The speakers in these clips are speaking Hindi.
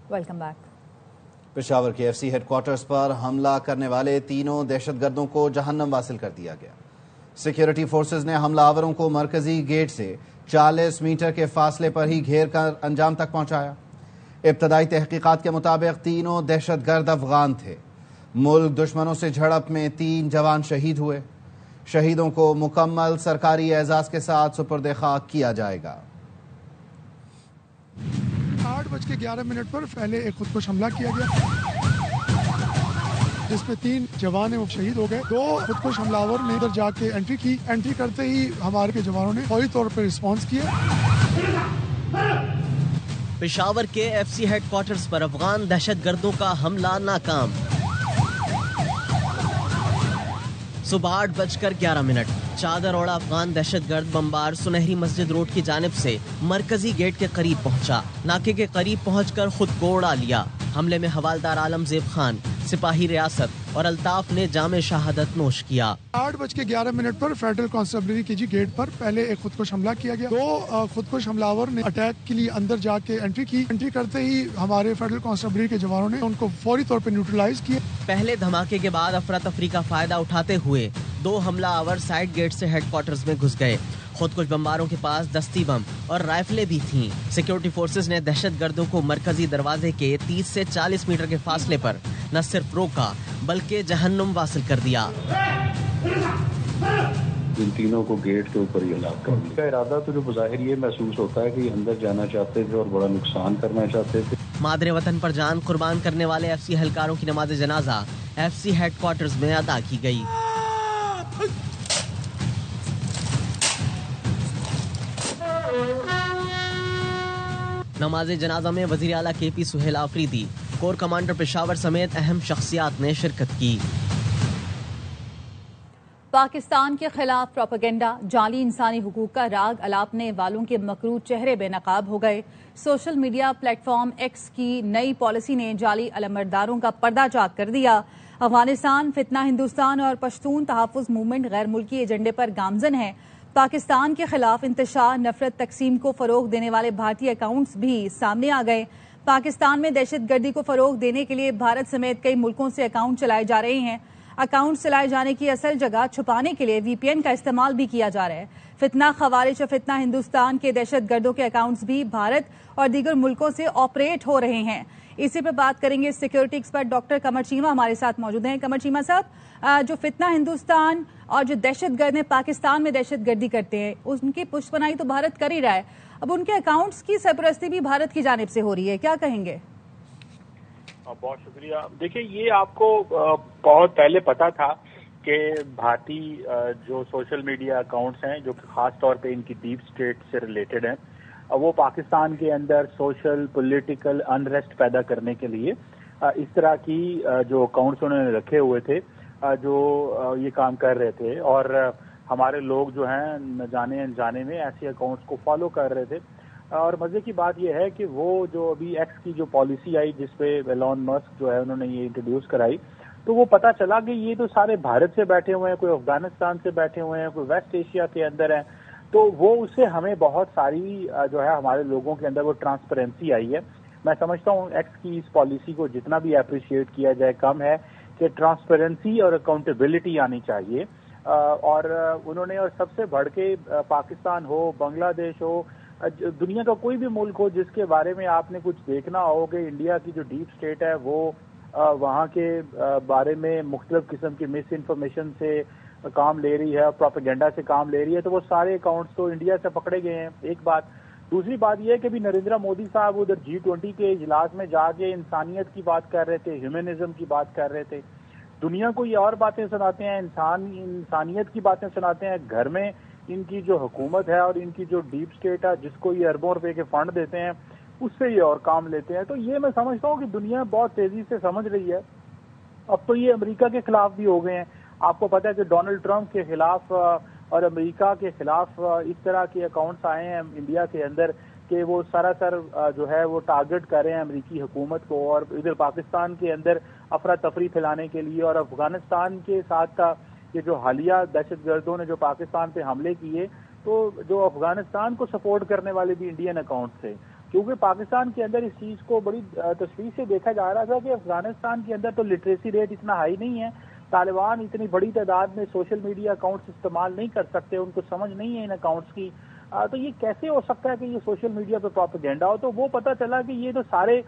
Welcome back. पेशावर के एफसी हेडक्वार्टर्स पर हमला करने वाले तीनों दहशतगर्दों को जहन्नम वासिल कर दिया गया। सिक्योरिटी फोर्सेज ने हमलावरों को मरकजी गेट से 40 मीटर के फासले पर ही घेर कर अंजाम तक पहुंचाया। इब्तदाई तहकीकात के मुताबिक तीनों दहशतगर्द अफगान थे। मुल्क दुश्मनों से झड़प में 3 जवान शहीद हुए। शहीदों को मुकम्मल सरकारी एजाज के साथ सुपुर्द खाक किया जाएगा। 8:11 पर पहले एक खुदकुश हमला किया गया, जिसमें 3 जवान वो शहीद हो गए। 2 खुदकुश हमलावर ने इधर जाके एंट्री की। एंट्री करते ही हमारे के जवानों ने फौरी तौर पर रिस्पॉन्स किया। पेशावर के एफसी हेडक्वार्टर्स पर अफगान दहशतगर्दों का हमला नाकाम। सुबह 8:11 चादर ओढ़ा अफगान दहशतगर्द बमबार सुनहरी मस्जिद रोड की जानिब से मरकजी गेट के करीब पहुंचा। नाके के करीब पहुंचकर खुद को उड़ा लिया। हमले में हवालदार आलमजेब खान, सिपाही रियासत और अल्ताफ ने जामे शहादत नोश किया। 8:11 पर फेडरल कांस्टेबलरी के गेट पर पहले एक खुदकुश हमला किया गया। 2 खुदकुश हमलावर ने अटैक के लिए अंदर जाके एंट्री की। एंट्री करते ही हमारे फेडरल कांस्टेबलरी के जवानों ने उनको फौरी तौर पर न्यूट्रलाइज किया। पहले धमाके के बाद अफरा तफरी का फायदा उठाते हुए 2 हमलावर साइड गेट से हेडक्वार्टर्स में घुस गए। खुदकुश बमबारों के पास दस्ती बम और राइफलें भी थीं। सिक्योरिटी फोर्सेज ने दहशतगर्दों को मरकजी दरवाजे के 30 से 40 मीटर के फासले पर न सिर्फ रोका बल्कि जहन्नुम वासिल कर दिया। इन तीनों को गेट के ऊपर ही हलाक कर दिया। इनका इरादा तो जो बज़ाहिर ये महसूस होता है कि अंदर जाना चाहते थे और बड़ा नुकसान करना चाहते थे। मादरे वतन पर जान कुर्बान करने वाले एफसी एहलकारों की नमाज जनाजा एफसी हेडक्वार्टर्स में अदा की गई। नमाज जनाजा में वजीर आला KP Suhail Afridi, core commander Peshawar समेत अहम शख्सियात ने शिरकत की। पाकिस्तान के खिलाफ प्रोपेगेंडा, जाली इंसानी हुकूक का राग अलापने वालों के मकरूर चेहरे बेनकाब हो गए। सोशल मीडिया प्लेटफॉर्म एक्स की नई पॉलिसी ने जाली अलमबरदारों का पर्दा चाक कर दिया। अफगानिस्तान, फितना हिंदुस्तान और पश्तून तहफ़्फ़ुज़ मूवमेंट गैर मुल्की एजेंडे पर गामजन है। पाकिस्तान के खिलाफ इंतशार, नफरत, तकसीम को फरोग देने वाले भारतीय अकाउंट्स भी सामने आ गए। पाकिस्तान में दहशतगर्दी को फरोग देने के लिए भारत समेत कई मुल्कों से अकाउंट चलाए जा रहे हैं। अकाउंट चलाए जाने की असल जगह छुपाने के लिए VPN का इस्तेमाल भी किया जा रहा है। फितना खवारिज और फितना हिंदुस्तान के दहशतगर्दों के अकाउंट्स भी भारत और दीगर मुल्कों से ऑपरेट हो रहे हैं। इसी पर बात करेंगे। सिक्योरिटी एक्सपर्ट डॉक्टर कमर चीमा हमारे साथ मौजूद हैं। कमर चीमा साहब, जो फितना हिंदुस्तान और जो दहशतगर्द पाकिस्तान में दहशतगर्दी करते हैं, उनकी पुष्पनाई तो भारत कर ही रहा है। अब उनके अकाउंट्स की सरपरस्ती भी भारत की जानिब से हो रही है, क्या कहेंगे? बहुत शुक्रिया। देखिए, ये आपको बहुत पहले पता था कि भारतीय जो सोशल मीडिया अकाउंट्स हैं, जो खास तौर पे इनकी डीप स्टेट से रिलेटेड हैं, वो पाकिस्तान के अंदर सोशल पॉलिटिकल अनरेस्ट पैदा करने के लिए इस तरह की जो अकाउंट्स उन्होंने रखे हुए थे, जो ये काम कर रहे थे। और हमारे लोग जो हैं न जाने अनजाने में ऐसे अकाउंट्स को फॉलो कर रहे थे। और मजे की बात यह है कि वो जो अभी एक्स की जो पॉलिसी आई, जिसपे एलॉन मस्क जो है उन्होंने ये इंट्रोड्यूस कराई, तो वो पता चला कि ये तो सारे भारत से बैठे हुए हैं, कोई अफगानिस्तान से बैठे हुए हैं, कोई वेस्ट एशिया के अंदर है। तो वो उससे हमें बहुत सारी जो है हमारे लोगों के अंदर वो ट्रांसपेरेंसी आई है। मैं समझता हूँ एक्स की इस पॉलिसी को जितना भी अप्रिशिएट किया जाए कम है कि ट्रांसपेरेंसी और अकाउंटेबिलिटी आनी चाहिए। और उन्होंने, और सबसे बढ़ के पाकिस्तान हो, बांग्लादेश हो, दुनिया का कोई भी मुल्क हो जिसके बारे में आपने कुछ देखना हो कि इंडिया की जो डीप स्टेट है वो वहाँ के बारे में मुख्तलिफ किस्म की मिस इन्फॉर्मेशन से काम ले रही है, प्रोपेगेंडा से काम ले रही है, तो वो सारे अकाउंट्स तो इंडिया से पकड़े गए हैं। एक बात। दूसरी बात यह है कि भी नरेंद्र मोदी साहब उधर G20 के इजलास में जाके इंसानियत की बात कर रहे थे, ह्यूमनिज्म की बात कर रहे थे। दुनिया को ये और बातें सुनाते हैं, इंसानियत की बातें सुनाते हैं। घर में इनकी जो हुकूमत है और इनकी जो डीप स्टेट है, जिसको ये अरबों रुपए के फंड देते हैं, उससे ये और काम लेते हैं। तो ये मैं समझता हूँ कि दुनिया बहुत तेजी से समझ रही है। अब तो ये अमेरिका के खिलाफ भी हो गए हैं। आपको पता है कि डोनाल्ड ट्रंप के खिलाफ और अमेरिका के खिलाफ इस तरह के अकाउंट्स आए हैं इंडिया के अंदर कि वो सरासर जो है वो टारगेट कर रहे हैं अमेरिकी हुकूमत को, और इधर पाकिस्तान के अंदर अफरा तफरी फैलाने के लिए। और अफगानिस्तान के साथ का ये जो हालिया दहशतगर्दों ने जो पाकिस्तान पे हमले किए, तो जो अफगानिस्तान को सपोर्ट करने वाले भी इंडियन अकाउंट थे क्योंकि पाकिस्तान के अंदर इस चीज को बड़ी तशवीश से देखा जा रहा था कि अफगानिस्तान के अंदर तो लिटरेसी रेट इतना हाई नहीं है, तालिबान इतनी बड़ी तादाद में सोशल मीडिया अकाउंट्स इस्तेमाल नहीं कर सकते, उनको समझ नहीं है इन अकाउंट्स की, तो ये कैसे हो सकता है कि ये सोशल मीडिया पे प्रोपेगेंडा हो। तो वो पता चला कि ये तो सारे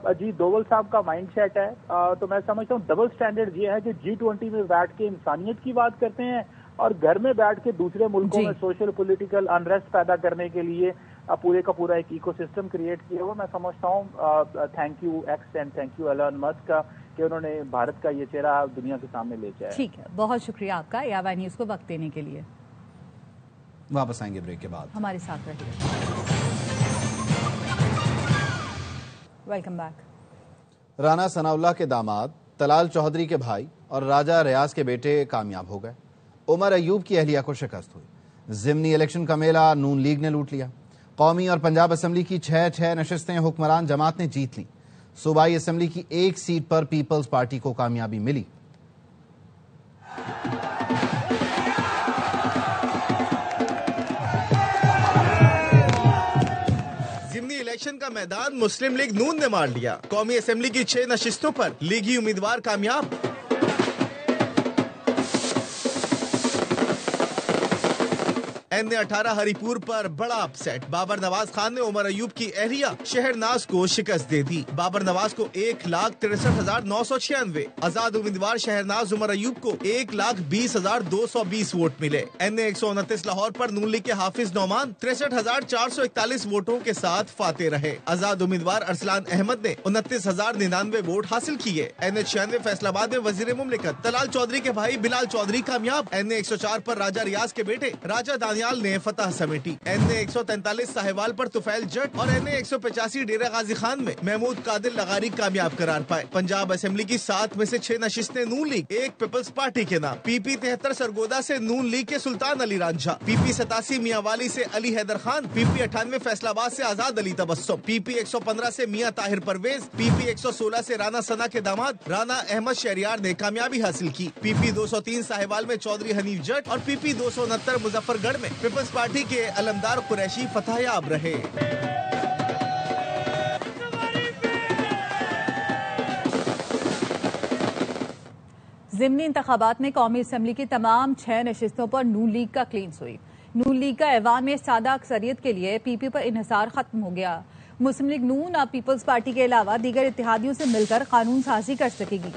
अजीत डोवल साहब का माइंडसेट है। तो मैं समझता हूँ डबल स्टैंडर्ड ये है कि G20 में बैठ के इंसानियत की बात करते हैं और घर में बैठ के दूसरे मुल्कों में सोशल पॉलिटिकल अनरेस्ट पैदा करने के लिए पूरे का पूरा एक इकोसिस्टम क्रिएट किया हुआ। मैं समझता हूँ thank you X and thank you Elon Musk का कि उन्होंने भारत का ये चेहरा दुनिया के सामने ले जाया। ठीक है, बहुत शुक्रिया आपका यावा न्यूज को वक्त देने के लिए। वापस आएंगे ब्रेक के बाद, हमारे साथ रहिए। Welcome back. राना सनाउल्लाह के दामाद तलाल चौधरी के भाई और राजा रियाज के बेटे कामयाब हो गए। उमर अयूब की अहलिया को शिकस्त हुई। जिमनी इलेक्शन का मेला नून लीग ने लूट लिया। कौमी और पंजाब असेंबली की 6 नशिस्तें हुक्मरान जमात ने जीत ली। सूबाई असेंबली की 1 सीट पर पीपल्स पार्टी को कामयाबी मिली। जिमनी इलेक्शन का मैदान मुस्लिम लीग नून ने मार लिया। कौमी असेंबली की 6 नशिस्तों पर लीगी उम्मीदवार कामयाब। NA18 हरिपुर पर बड़ा अपसेट। बाबर नवाज खान ने उमर अयूब की एहलिया शहरनाज को शिकस्त दे दी। बाबर नवाज को 1,63,996, आजाद उम्मीदवार शहरनाज उमर अयूब को 1,20,220 वोट मिले। NA129 लाहौर पर नून लीग के हाफिज नौमान 63,441 वोटों के साथ फाते रहे। आजाद उम्मीदवार अरसलान अहमद ने 29,099 वोट हासिल किए। NA96 फैसलाबाद में वजीर मुमलिकत तलाल चौधरी के भाई बिलाल चौधरी कामयाब। NA104 पर राजा रियाज के बेटे राजा दानियाल ने फतह समेटी। NA143 साहिवाल पर तुफैल जट और NA185 डेरा गाजी खान में महमूद कादिर लगारी कामयाब करार पाए। पंजाब असेंबली की 7 में से 6 नशिस्तें नून लीग, 1 पीपल्स पार्टी के नाम। PP 73 सरगोदा से नून लीग के सुल्तान अली रांझा, PP 87 मियांवाली से अली हैदर खान, PP 98 फैसलाबाद से आजाद अली तबस्सुम, PP 115 से मियां ताहिर परवेज, PP 116 से राना सना के दामाद राना अहमद शहरियार ने कामयाबी हासिल की। PP 203 साहिवाल में चौधरी हनीफ जट और PP 269 मुजफ्फरगढ़ में पीपल्स पार्टी के अलमदार कुरैशी फतहयाब रहे। ज़िमनी इंतखाबात में कौमी असेंबली की तमाम 6 नशिस्तों पर नून लीग का क्लींस हुई। नून लीग का ऐवान में सादा अक्सरियत के लिए PP पर इन्हिसार खत्म हो गया। मुस्लिम लीग नून अब पीपल्स पार्टी के अलावा दीगर इत्तेहादियों से मिलकर कानून साजी कर सकेगी।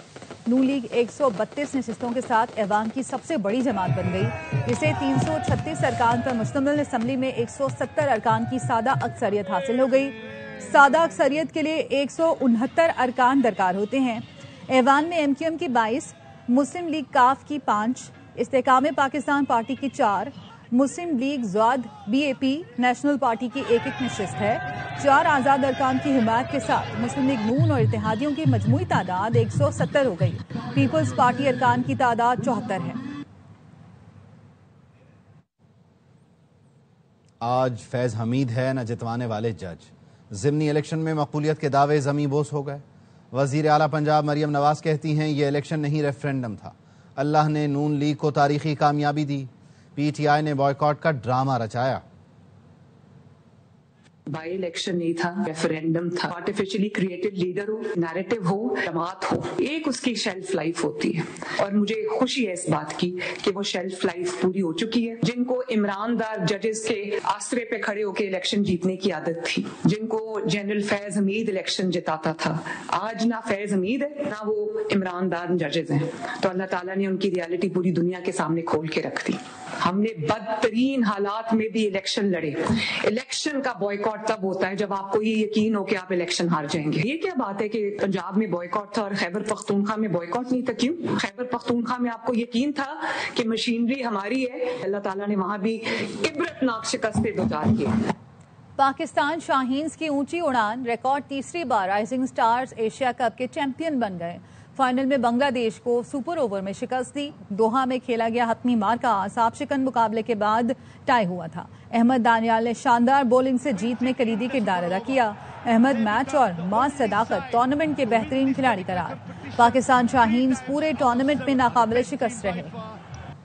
नून लीग 132 नशिस्तों के साथ ऐवान की सबसे बड़ी जमात बन गई। इसे 336 अरकान पर मुश्तमिल असेंबली में 170 अरकान की सादा अक्सरियत हासिल हो गई। सादा अक्सरियत के लिए 169 अरकान दरकार होते हैं। ऐवान में MQM की 22, मुस्लिम लीग काफ की 5, इस्तेकाम पाकिस्तान पार्टी की 4, मुस्लिम लीग ज़वाद BAP नेशनल पार्टी की 1 नशिस्त है। 4 आज़ाद अरकान की हिमायत के साथ मुस्लिम लीग नून और इत्तेहादियों की मजमूई तादाद 170 हो गई। पीपल्स पार्टी अरकान की तादाद 74 है। आज फैज हमीद है न जितवाने वाले जज। ज़िमनी इलेक्शन में मकबूलियत के दावे ज़मी बोस हो गए। वजीर आला पंजाब मरियम नवाज कहती हैं ये इलेक्शन नहीं रेफरेंडम था। अल्लाह ने नून लीग को तारीखी कामयाबी दी। PTI ने बॉयकॉट का ड्रामा रचाया। बाई इलेक्शन नहीं था, रेफरेंडम था। आर्टिफिशियली क्रिएटेड लीडर हो, नैरेटिव हो, जमात हो, एक उसकी शेल्फ लाइफ होती है और मुझे खुशी है इस बात की कि वो शेल्फ लाइफ पूरी हो चुकी है। जिनको इमरानदार जजेस के आसरे पे खड़े होकर इलेक्शन जीतने की आदत थी, जिनको जनरल फैज हमीद इलेक्शन जिताता था, आज ना फैज हमीद है ना वो इमरानदार जजेस हैं। तो अल्लाह ताला ने उनकी रियलिटी पूरी दुनिया के सामने खोल के रख दी। हमने बदतरीन हालात में भी इलेक्शन लड़े। इलेक्शन का बॉयकॉट तब होता है जब आपको ये यकीन हो कि आप इलेक्शन हार जाएंगे। ये क्या बात है कि पंजाब में बॉयकॉट था और खैबर पख्तूनख्वा में बॉयकॉट नहीं था? क्यों? खैबर पख्तूनख्वा में आपको यकीन था कि मशीनरी हमारी है। अल्लाह ताला ने वहां भी इबरतनाक शिकस्त दो चार किए। पाकिस्तान शाहीन्स की ऊंची उड़ान रिकॉर्ड तीसरी बार राइजिंग स्टार्स एशिया कप के चैंपियन बन गए। फाइनल में बांग्लादेश को सुपर ओवर में शिकस्त दी। दोहा में खेला गया हतमी मार्का सांप शिकन मुकाबले के बाद टाई हुआ था। अहमद दानियाल ने शानदार बॉलिंग से जीत में कलीदी किरदार अदा किया। अहमद मैच और मां सदाकत टूर्नामेंट के बेहतरीन खिलाड़ी करार। पाकिस्तान शाहीन्स पूरे टूर्नामेंट में नाकाबिले शिकस्त रहे।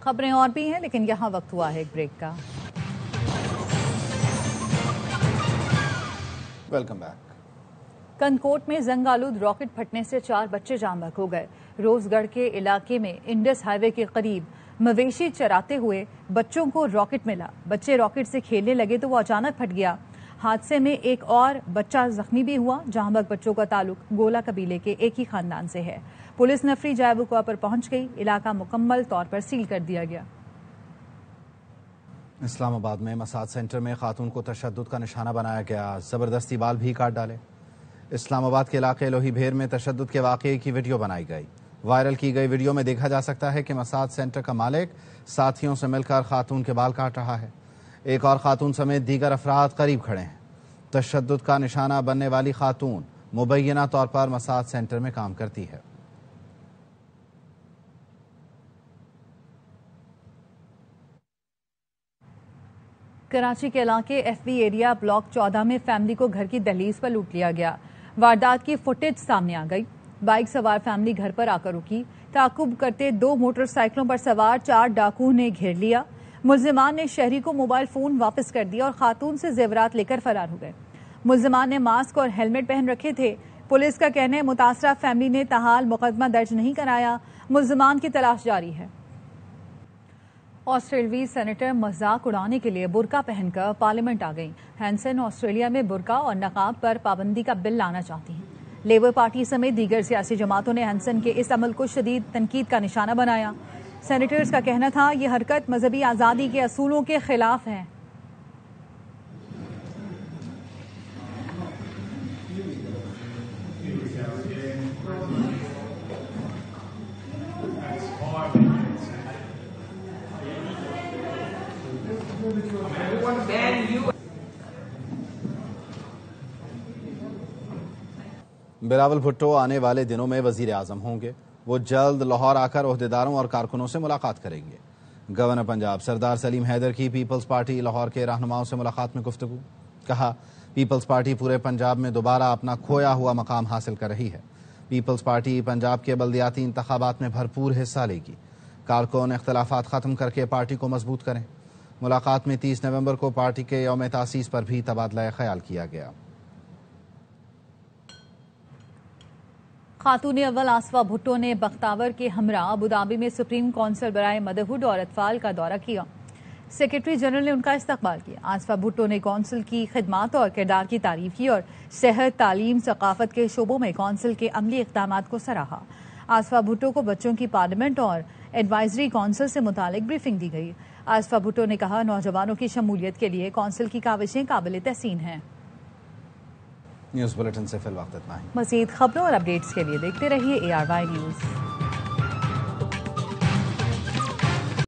खबरें और भी हैं लेकिन यहाँ वक्त हुआ है एक ब्रेक का। Welcome back. कनकोट में जंग-आलूद रॉकेट फटने से 4 बच्चे जाम बहक हो गए। रोजगढ़ के इलाके में इंडस हाईवे के करीब मवेशी चराते हुए बच्चों को रॉकेट मिला। बच्चे रॉकेट से खेलने लगे तो वो अचानक फट गया। हादसे में एक और बच्चा जख्मी भी हुआ। जाम बहक बच्चों का ताल्लुक गोला कबीले के एक ही खानदान से है। पुलिस नफरी जायबुका पर पहुंच गई। इलाका मुकम्मल तौर पर सील कर दिया गया। इस्लामाबाद में मसाज सेंटर में खातून को तशद्दुद का निशाना बनाया गया। जबरदस्ती बाल भी काट डाले। इस्लामाबाद के इलाके लोहीभेर में तशद्दुद के वाक़ये की वीडियो बनाई गई। वायरल की गई वीडियो में देखा जा सकता है कि मसाज सेंटर का मालिक साथियों से मिलकर खातून के बाल काट रहा है। एक और खातून समेत दीगर अफराद करीब खड़े हैं। तशद्दुद का निशाना बनने वाली खातून मुबैना तौर पर मसाज सेंटर में काम करती है। कराची के इलाके एफबी एरिया ब्लॉक 14 में फैमिली को घर की दहलीज पर लूट लिया गया। वारदात की फुटेज सामने आ गई। बाइक सवार फैमिली घर पर आकर रुकी। ताकुब करते 2 मोटरसाइकिलों पर सवार 4 डाकुओं ने घेर लिया। मुल्जिमान ने शहरी को मोबाइल फोन वापस कर दिया और खातून से जेवरात लेकर फरार हो गए। मुल्जिमान ने मास्क और हेलमेट पहन रखे थे। पुलिस का कहना है मुतासरा फैमिली ने ताहाल मुकदमा दर्ज नहीं कराया। मुल्जिमान की तलाश जारी है। ऑस्ट्रेलियाई सेनेटर मजाक उड़ाने के लिए बुर्का पहनकर पार्लियामेंट आ गई। हैंसन ऑस्ट्रेलिया में बुर्का और नकाब पर पाबंदी का बिल लाना चाहती हैं। लेबर पार्टी समेत दीगर सियासी जमातों ने हैंसन के इस अमल को शदीद तनकीद का निशाना बनाया। सेनेटर्स का कहना था ये हरकत मजहबी आज़ादी के असूलों के खिलाफ है। बिलावल भुट्टो आने वाले दिनों में वजीर आजम होंगे। वो जल्द लाहौर आकर ओहदेदारों और कारकुनों से मुलाकात करेंगे। गवर्नर पंजाब सरदार सलीम हैदर की पीपल्स पार्टी लाहौर के रहनुमाओं से मुलाकात में गुफ्तगू। कहा पीपल्स पार्टी पूरे पंजाब में दोबारा अपना खोया हुआ मकाम हासिल कर रही है। पीपल्स पार्टी पंजाब के बल्दियाती इंतखाबात में भरपूर हिस्सा लेगी। कारकुन इख्तलाफात खत्म करके पार्टी को मजबूत करें। मुलाकात में 30 नवंबर को पार्टी के यौम तासीस पर भी तबादला ख्याल किया गया। खातून अव्वल आसफा भुट्टो ने बख्तावर के हमरा अबुधाबी में सुप्रीम काउंसिल बराए मदरहुड और अतफाल का दौरा किया। सेक्रेटरी जनरल ने उनका इस्तकबाल किया। आसफा भुट्टो ने कौंसिल की खिदमात और किरदार की तारीफ की और सेहत, तालीम, सकाफत के शोबों में कौंसिल के अमली इक़दामात को सराहा। आसफा भुट्टो को बच्चों की पार्लियामेंट और एडवाइजरी कौंसिल से मुतालिक ब्रीफिंग दी गई। आसफा भुट्टो ने कहा नौजवानों की शमूलियत के लिए कौंसिल की काविशें काबिल तहसीन हैं। न्यूज़ बुलेटिन से फिल वक्त इतना ही। मज़ीद खबरों और अपडेट्स के लिए देखते रहिए ARY न्यूज़।